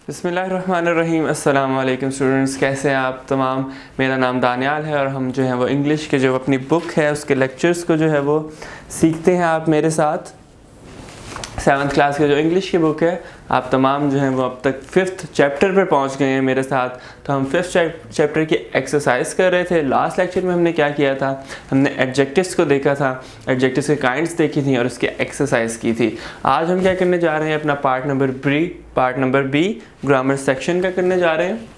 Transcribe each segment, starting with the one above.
बिस्मिल्लाहिर्रहमानिर्रहीम। अस्सलाम वालेकुम स्टूडेंट्स, कैसे हैं आप तमाम। मेरा नाम दानियाल है और हम जो है वो इंग्लिश के जो अपनी बुक है उसके लेक्चर्स को जो है वो सीखते हैं आप मेरे साथ। 7th क्लास की जो इंग्लिश की बुक है, आप तमाम जो है वो अब तक 5th चैप्टर पे पहुंच गए हैं मेरे साथ। तो हम 5th चैप्टर की एक्सरसाइज कर रहे थे। लास्ट लेक्चर में हमने क्या किया था, हमने एडजेक्टिव्स को देखा था, एडजेक्टिव्स के काइंड्स देखी थी और उसकी एक्सरसाइज की थी। आज हम क्या करने जा रहे हैं, अपना part number b grammar section का करने जा रहे हैं।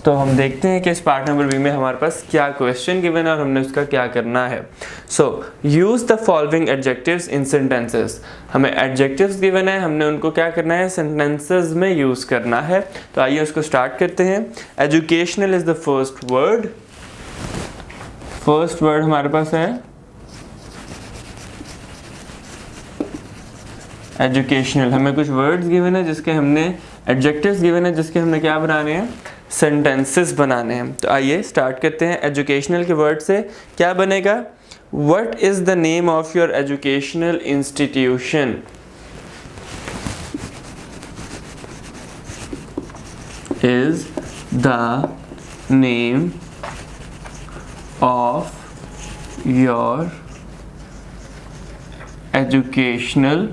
तो हम देखते हैं कि इस पार्ट नंबर बी में हमारे पास क्या क्वेश्चन गिवन है और हमने उसका क्या करना है। So use the following adjectives in sentences. हमें एडजेक्टिव्स गिवन है, हमने उनको क्या करना है, सेंटेंसेस में यूज करना है। तो आइए उसको स्टार्ट करते हैं। Educational is the first word. First word हमारे पास है एजुकेशनल। हमें कुछ वर्ड्स गिवन है जिसके हमने एडजेक्टिव्स गिवन है जिसके हमने क्या बनाने हैं, सेंटेंसेस बनाने हैं। तो आइए स्टार्ट करते हैं। एजुकेशनल के वर्ड से क्या बनेगा, what is the name of your educational institution. Is the name of your educational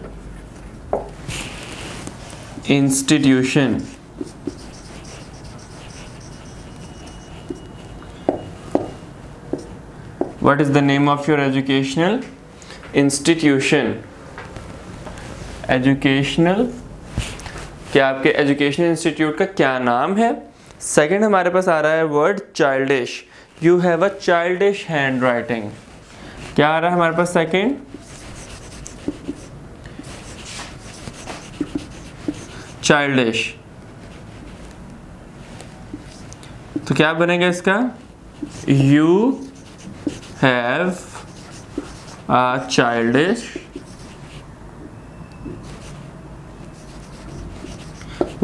institution. What is the name of your educational institution? Educational, क्या आपके एजुकेशनल इंस्टीट्यूट का क्या नाम है। सेकंड हमारे पास आ रहा है word childish. You have a childish hand writing. क्या आ रहा है हमारे पास सेकंड, चाइल्डिश। तो क्या बनेगा इसका, you have a childish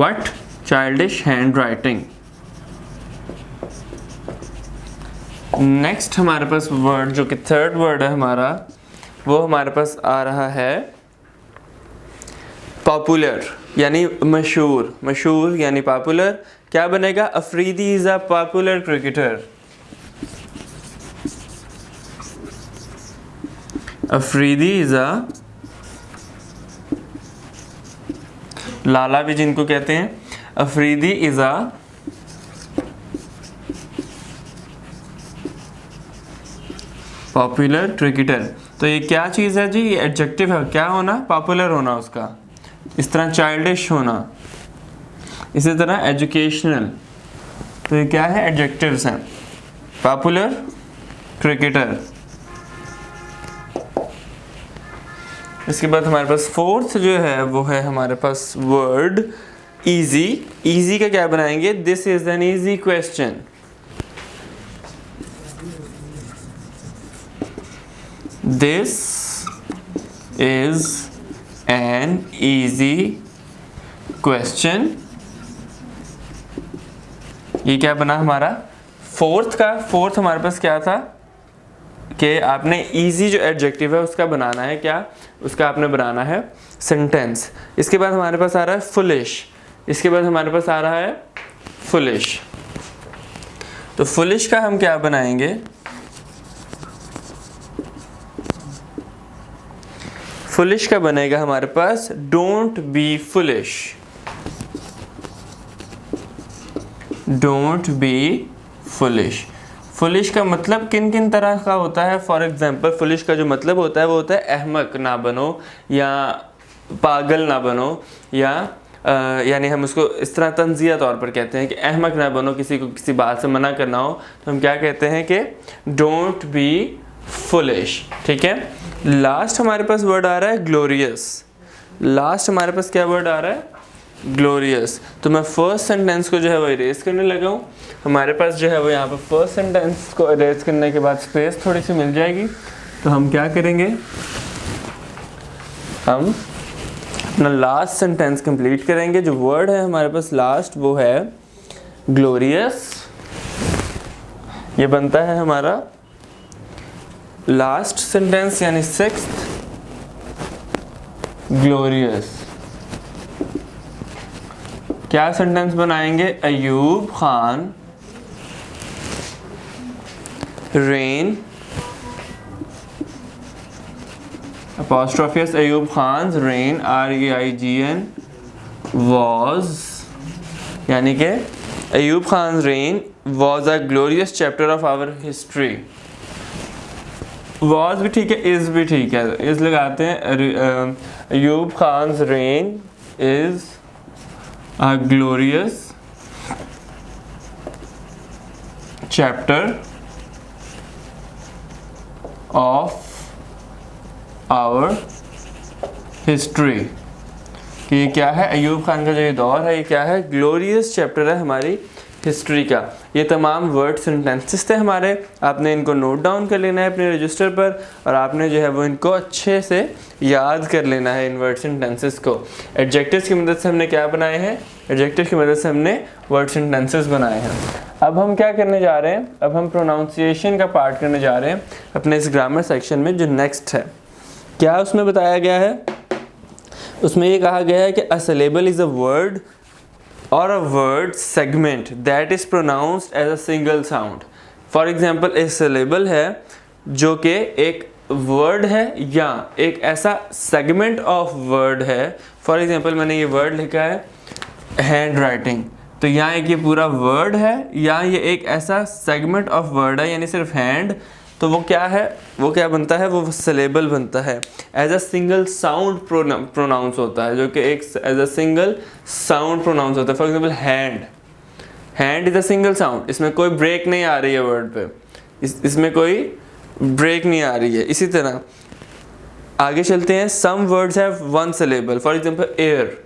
what, childish handwriting। Next हमारे पास वर्ड जो कि थर्ड वर्ड है हमारा, वो हमारे पास आ रहा है पॉपुलर यानी मशहूर। मशहूर यानी पॉपुलर। क्या बनेगा, Afridi is a popular cricketer. Afridi is a, Lala भी जिनको कहते हैं, Afridi is a popular cricketer. तो ये क्या चीज़ है जी, ये एडजेक्टिव है। क्या होना, पॉपुलर होना उसका। इस तरह चाइल्डिश होना, इसी तरह एजुकेशनल। तो ये क्या है, एडजेक्टिव्स हैं। Popular cricketer. इसके बाद हमारे पास फोर्थ जो है वो है हमारे पास वर्ड इजी। इजी का क्या बनाएंगे, this is an easy question. This is an easy question. ये क्या बना हमारा फोर्थ का। फोर्थ हमारे पास क्या था कि आपने इजी जो एडजेक्टिव है उसका बनाना है क्या, उसका आपने बनाना है सेंटेंस। इसके बाद हमारे पास आ रहा है फुलिश। इसके बाद हमारे पास आ रहा है फुलिश। तो फुलिश का हम क्या बनाएंगे, फुलिश का बनेगा हमारे पास don't be foolish. Don't be foolish. Foolish का मतलब किन किन तरह का होता है। फॉर एग्जाम्पल फुलिश का जो मतलब होता है वो होता है अहमक ना बनो या पागल ना बनो, या यानी हम उसको इस तरह तंजिया तौर पर कहते हैं कि अहमक ना बनो, किसी को किसी बात से मना करना हो तो हम क्या कहते हैं कि डोंट बी फुलिश। ठीक है। लास्ट हमारे पास वर्ड आ रहा है ग्लोरियस। लास्ट हमारे पास क्या वर्ड आ रहा है, ग्लोरियस। तो मैं फर्स्ट सेंटेंस को जो है वो इरेज करने लगा हूँ। हमारे पास जो है वो यहाँ पर फर्स्ट सेंटेंस को इरेज करने के बाद स्पेस थोड़ी सी मिल जाएगी। तो हम क्या करेंगे, हम अपना लास्ट सेंटेंस कंप्लीट करेंगे। जो वर्ड है हमारे पास लास्ट वो है ग्लोरियस। ये बनता है हमारा लास्ट सेंटेंस यानी सिक्स्थ, ग्लोरियस। क्या सेंटेंस बनाएंगे? Ayub Khan rain apostrophe Ayub Khan rain REIGN was, यानी कि Ayub Khan rain was a glorious chapter of our history। was भी ठीक है, is भी ठीक है, is लगाते हैं। Ayub Khan rain is a glorious chapter of our history। कि ये क्या है? अयूब खान का जो ये दौर है, ये क्या है? ग्लोरियस चैप्टर है हमारी हिस्ट्री का। ये तमाम वर्ड सेंटेंसेस थे हमारे, आपने इनको नोट डाउन कर लेना है अपने रजिस्टर पर, और आपने जो है वो इनको अच्छे से याद कर लेना है इन वर्ड सेंटेंसेस को। एडजेक्टिव्स की मदद से हमने क्या बनाए हैं? एडजेक्टिव की मदद से हमने वर्ड सेंटेंसेस बनाए हैं। अब हम क्या करने जा रहे हैं? अब हम प्रोनाउंसिएशन का पार्ट करने जा रहे हैं अपने इस ग्रामर सेक्शन में, जो नेक्स्ट है। क्या उसमें बताया गया है? उसमें ये कहा गया है कि a syllable is a word और a word segment that is pronounced as a single sound. For example, एक सिलेबल है जो कि एक वर्ड है या एक ऐसा सेगमेंट ऑफ वर्ड है। फॉर एग्जांपल, मैंने ये वर्ड लिखा है हैंड राइटिंग, तो यहाँ एक ये पूरा वर्ड है या ये एक ऐसा सेगमेंट ऑफ वर्ड है, यानी सिर्फ हैंड, तो वो क्या है? वो क्या बनता है? वो सिलेबल बनता है। As a single sound pronounce होता है, जो कि एक as a single sound pronounce होता है। For example, hand, hand is a single sound, इसमें कोई ब्रेक नहीं आ रही है वर्ड पे, इसमें कोई ब्रेक नहीं आ रही है। इसी तरह आगे चलते हैं। Some words have one syllable, for example air,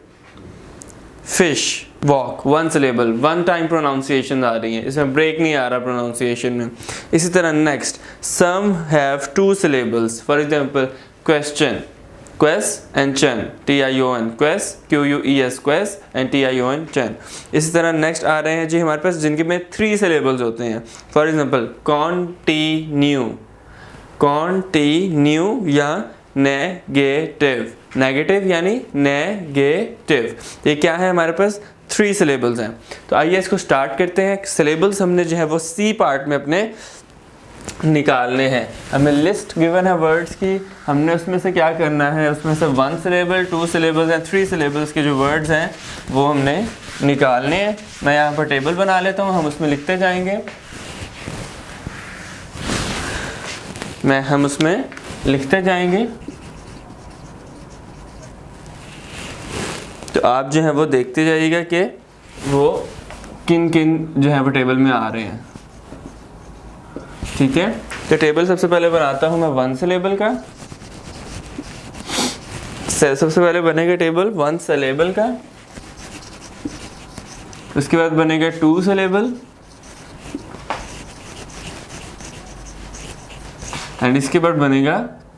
fish, walk, one syllable, one time pronunciation आ रही है, इसमें ब्रेक नहीं आ रहा प्रोनाउंसिएशन में। इसी तरह next, some have two syllables, for example question, ques and tion, TION, ques, QUES, ques and TION, tion. इसी तरह नेक्स्ट आ रहे हैं जी हमारे पास जिनके में 3 सिलेबल्स होते हैं। फॉर एग्जांपल कॉन्टिन्यू, कॉन्टिन्यू या नेगेटिव, नेगेटिव यानी नेगेटिव, ये क्या है? हमारे पास 3 सिलेबल्स हैं। तो आइए इसको स्टार्ट करते हैं। सिलेबल्स हमने जो है वो C पार्ट में अपने निकालने हैं। हमें लिस्ट गिवन है वर्ड्स की, हमने उसमें से क्या करना है? उसमें से 1 सिलेबल, 2 सिलेबल्स एंड 3 सिलेबल्स के जो वर्ड्स हैं वो हमने निकालने हैं। मैं यहाँ पर टेबल बना लेता हूँ, हम उसमें लिखते जाएंगे। हम उसमें लिखते जाएंगे, तो आप जो है वो देखते जाइएगा कि वो किन किन जो है वो टेबल में आ रहे हैं। ठीक है, तो टेबल सबसे पहले बनाता हूं मैं 1 सिलेबल का। सबसे पहले बनेगा टेबल 1 सिलेबल का, उसके बाद बनेगा 2 सिलेबल, एंड इसके बाद बनेगा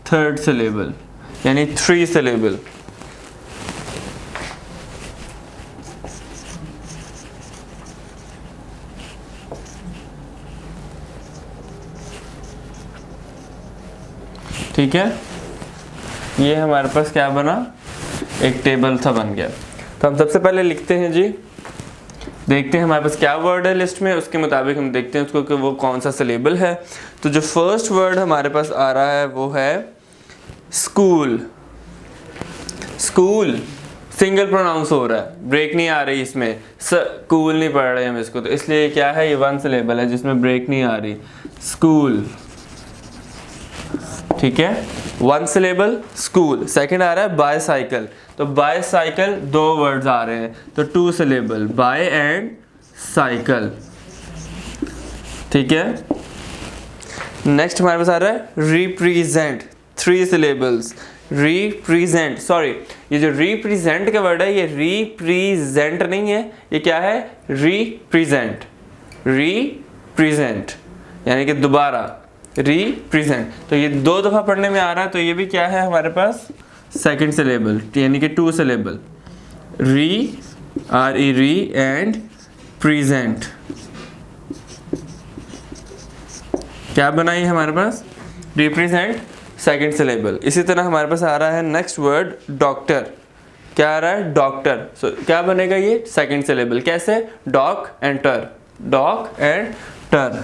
3rd सिलेबल यानी 3 सिलेबल। ठीक है, ये हमारे पास क्या बना? एक टेबल सा बन गया। तो हम सबसे पहले लिखते हैं जी, देखते हैं हमारे पास क्या वर्ड है लिस्ट में, उसके मुताबिक हम देखते हैं उसको कि वो कौन सा सिलेबल है। तो जो फर्स्ट वर्ड हमारे पास आ रहा है वो है स्कूल। स्कूल सिंगल प्रोनाउंस हो रहा है, ब्रेक नहीं आ रही इसमें, स्कूल नहीं पढ़ रहे हम इसको, तो इसलिए क्या है? ये 1 सिलेबल है जिसमें ब्रेक नहीं आ रही, स्कूल। ठीक है, 1 सिलेबल स्कूल। सेकंड आ रहा है बायसाइकिल, तो बायसाइकिल 2 वर्ड्स आ रहे हैं, तो 2 सिलेबल, बाय एंड साइकिल। ठीक है, नेक्स्ट हमारे पास आ रहा है रिप्रेजेंट, 3 सिलेबल्स, रिप्रेजेंट। सॉरी, ये जो रिप्रेजेंट का वर्ड है ये रिप्रेजेंट नहीं है, ये क्या है? रिप्रेजेंट, रिप्रेजेंट यानी कि दोबारा रिप्रेजेंट। तो ये 2 दफ़ा पढ़ने में आ रहा है, तो ये भी क्या है हमारे पास? 2nd सिलेबल यानी कि 2 सिलेबल, री एंड प्रेजेंट। क्या बनाई हमारे पास? Represent, 2nd syllable. इसी तरह हमारे पास आ रहा है नेक्स्ट वर्ड डॉक्टर, क्या आ रहा है, डॉक्टर। सो क्या बनेगा ये, सेकंड सिलेबल। कैसे, डॉक एंड टर, डॉक एंड टर,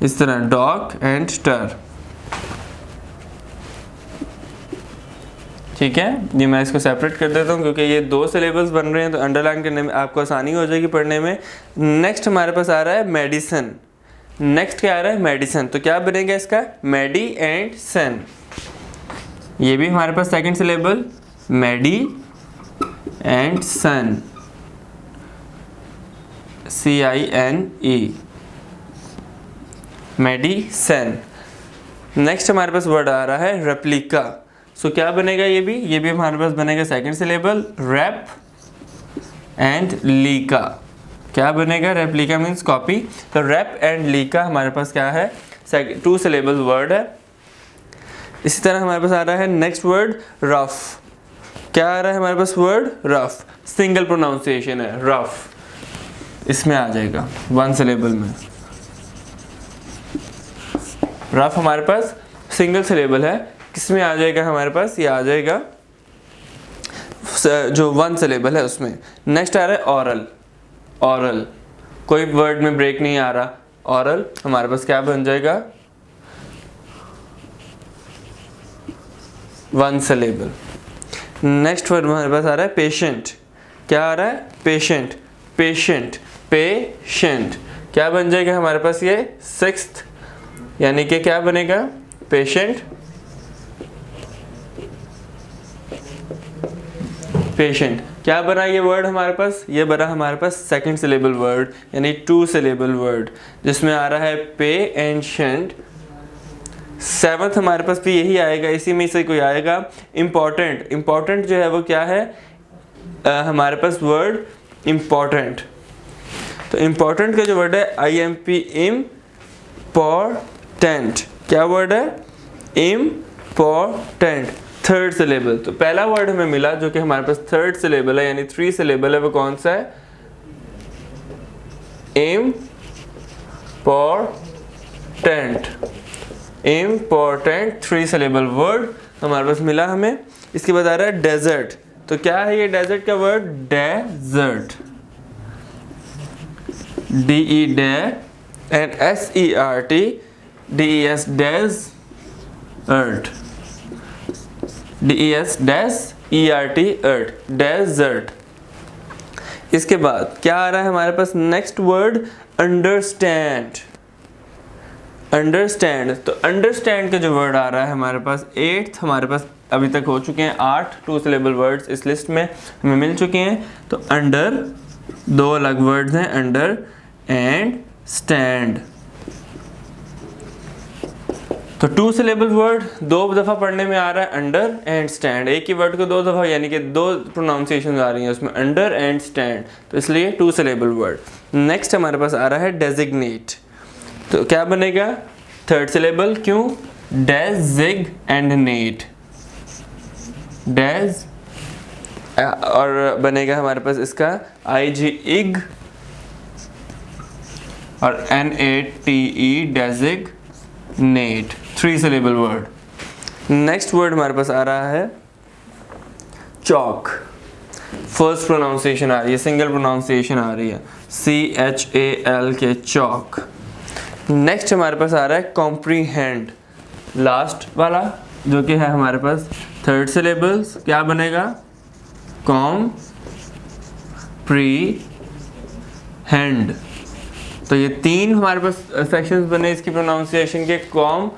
इस तरह डॉक एंड टर। ठीक है, ये मैं इसको सेपरेट कर देता हूँ क्योंकि ये 2 सिलेबल्स बन रहे हैं तो अंडरलाइन करने में आपको आसानी हो जाएगी पढ़ने में। नेक्स्ट हमारे पास आ रहा है मेडिसिन। नेक्स्ट क्या आ रहा है, मेडिसिन। तो क्या बनेगा इसका, मेडी एंड सन। ये भी हमारे पास second syllable, medi and sun, CINE, medicine. Next हमारे पास वर्ड आ रहा है रेप्लिका। सो क्या बनेगा, ये भी हमारे पास बनेगा second syllable, rep and lica. क्या बनेगा, रेप्लिका मीन्स कॉपी। तो रैप एंड लीका हमारे पास क्या है, 2 सिलेबल वर्ड है। इसी तरह हमारे पास आ रहा है नेक्स्ट वर्ड रफ। क्या आ रहा है हमारे पास वर्ड, रफ। सिंगल प्रोनाउंसिएशन है, रफ, इसमें आ जाएगा 1 सिलेबल में। रफ हमारे पास सिंगल सिलेबल है, किसमें आ जाएगा हमारे पास, ये आ जाएगा जो 1 सिलेबल है उसमें। नेक्स्ट आ रहा है ऑरल। ऑरल, कोई वर्ड में ब्रेक नहीं आ रहा, ऑरल हमारे पास क्या बन जाएगा, 1 सिलेबल। नेक्स्ट वर्ड हमारे पास आ रहा है पेशेंट। क्या आ रहा है, पेशेंट, पेशेंट, पेशेंट। क्या बन जाएगा हमारे पास ये 6th, यानी कि क्या बनेगा, पेशेंट, पेशेंट। क्या बना ये वर्ड हमारे पास, ये बना हमारे पास सेकंड सिलेबल वर्ड, यानी 2 सिलेबल वर्ड, जिसमें आ रहा है पे एंड शेंट। 7th हमारे पास भी यही आएगा, इसी में से कोई आएगा इम्पॉर्टेंट। इम्पॉर्टेंट जो है वो क्या है, हमारे पास वर्ड इम्पॉर्टेंट। तो इम्पॉर्टेंट का जो वर्ड है IMP, इम्पॉर्टेंट। क्या वर्ड है, इम्पॉर्टेंट, 3rd सिलेबल। तो पहला वर्ड हमें मिला जो कि हमारे पास 3rd सिलेबल है, यानी 3 सिलेबल है, वो कौन सा है, इम्पॉर्टेंट। इम्पॉर्टेंट 3 सिलेबल वर्ड हमारे पास मिला हमें। इसके बाद आ रहा है डेजर्ट। तो क्या है ये डेजर्ट का word, desert, DE de and SERT, DES desert, DES ERT ERT, desert. इसके बाद क्या आ रहा है हमारे पास, नेक्स्ट वर्ड अंडरस्टैंड। अंडरस्टैंड, तो अंडरस्टैंड का जो वर्ड आ रहा है हमारे पास 8th हमारे पास अभी तक हो चुके हैं 8 2 सिलेबल वर्ड्स इस लिस्ट में हमें मिल चुके हैं। तो अंडर 2 अलग वर्ड्स हैं, अंडर एंड स्टैंड। तो 2 सिलेबल वर्ड 2 दफ़ा पढ़ने में आ रहा है, अंडर एंड स्टैंड। एक ही वर्ड को 2 दफ़ा, यानी कि 2 प्रोनाउंसिएशन आ रही हैं उसमें, अंडर एंड स्टैंड, तो इसलिए 2 सिलेबल वर्ड। नेक्स्ट हमारे पास आ रहा है डेजिग्नेट। तो क्या बनेगा, 3rd सिलेबल, क्यों, डेजिग एंड नेट, डेज, और बनेगा हमारे पास इसका IG इग और NATE, designate, 3 syllable word. Next word हमारे पास आ रहा है चौक। फर्स्ट प्रोनाउंसिएशन आ रही है, सिंगल प्रोनाउंसिएशन आ रही है, CHAL के चौक। नेक्स्ट हमारे पास आ रहा है कॉम्प्रीहेंड, लास्ट वाला जो कि है हमारे पास 3rd सिलेबल्स। क्या बनेगा, कॉम्प्रीहेंड। तो ये 3 हमारे पास सेक्शंस बने इसकी प्रोनाउंसिएशन के, कॉम,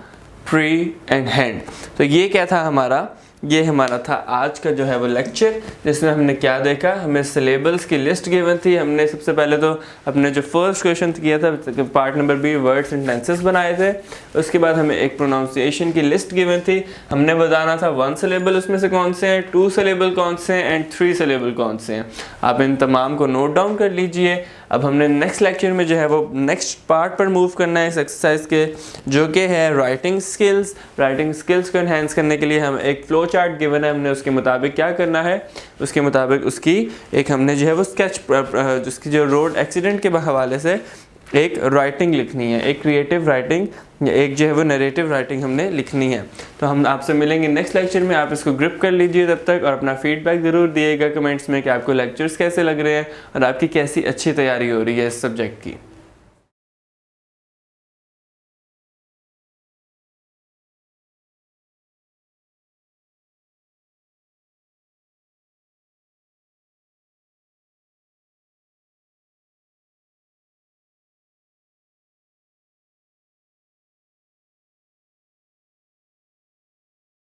प्री एंड हैंड। तो ये क्या था हमारा, ये हमारा था आज का जो है वो लेक्चर, जिसमें हमने क्या देखा, हमें सिलेबल्स की लिस्ट गिवन थी। हमने सबसे पहले तो अपने जो फर्स्ट क्वेश्चन किया था part number B, words and tenses बनाए थे। उसके बाद हमें एक प्रोनाउंसिएशन की लिस्ट गिवन थी, हमने बताना था 1 सिलेबल उसमें से कौन से हैं, 2 सिलेबल कौन से हैं एंड 3 सिलेबल कौन से हैं। आप इन तमाम को नोट डाउन कर लीजिए। अब हमने नेक्स्ट लेक्चर में जो है वो नेक्स्ट पार्ट पर मूव करना है इस एक्सरसाइज के, जो कि है राइटिंग स्किल्स। राइटिंग स्किल्स को एनहेंस करने के लिए हम एक फ्लो चार्ट गिवन है, हमने उसके मुताबिक क्या करना है, उसके मुताबिक उसकी एक हमने जो है वो स्केच, उसकी जो रोड एक्सीडेंट के हवाले से एक राइटिंग लिखनी है, एक क्रिएटिव राइटिंग, एक जो है वो नरेटिव राइटिंग हमने लिखनी है। तो हम आपसे मिलेंगे नेक्स्ट लेक्चर में, आप इसको ग्रिप कर लीजिए तब तक, और अपना फीडबैक ज़रूर दिएगा कमेंट्स में कि आपको लेक्चर्स कैसे लग रहे हैं और आपकी कैसी अच्छी तैयारी हो रही है इस सब्जेक्ट की।